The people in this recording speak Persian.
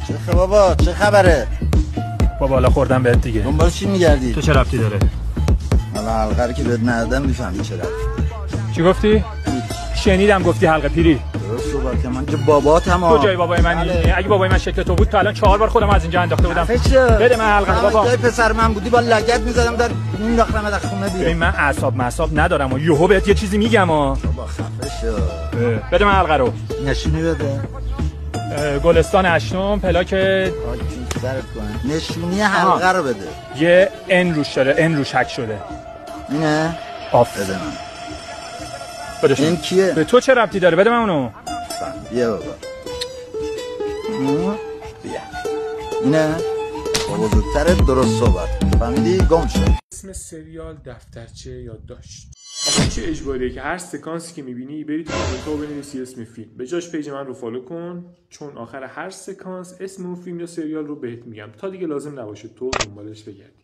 چه بابا چه خبره؟ با بالا خوردم بهت دیگه. دنبال چی میگردی؟ تو چه ربطی داره؟ حالا حلقه رو که بهت ندادم میفهمی چه ربطی. چی گفتی؟ شنیدم گفتی حلقه پیری. درست صحبت که من که باباتم. کجای بابای منی؟ اگه بابای من شکل تو بود تا الان 4 بار خودم از اینجا انداخته بودم. بده من حلقه بابا. جای پسر من بودی با لگد میزدم در مینداختم از خونه بیرون. من اعصاب ندارم و یهو بهت یه چیزی میگم بابا خفه شو. بده من حلقه رو. نشونی بده. گلستان هشتم پلاک سرت کنه. نشونی حلقه رو بده. یه ان روش داره، ان روش حک شده. اینه؟ آف. بده من. بدش. این کیه؟ به تو چه ربطی داره؟ بده من اونو. بیا بابا. بیا. اینه؟ بابا زودتره درست صحبت. فهمیدی؟ گم شد. اسم سریال دفترچه یادداشت. آخه چه اجباریه که هر سکانسی که میبینی بری تو کامنت ها بنویسی اسم فیلم. به جاش پیج من رو فالو کن، چون آخر هر سکانس اسم اون فیلم یا سریال رو بهت میگم تا دیگه لازم نباشه تو دنبالش بگردی.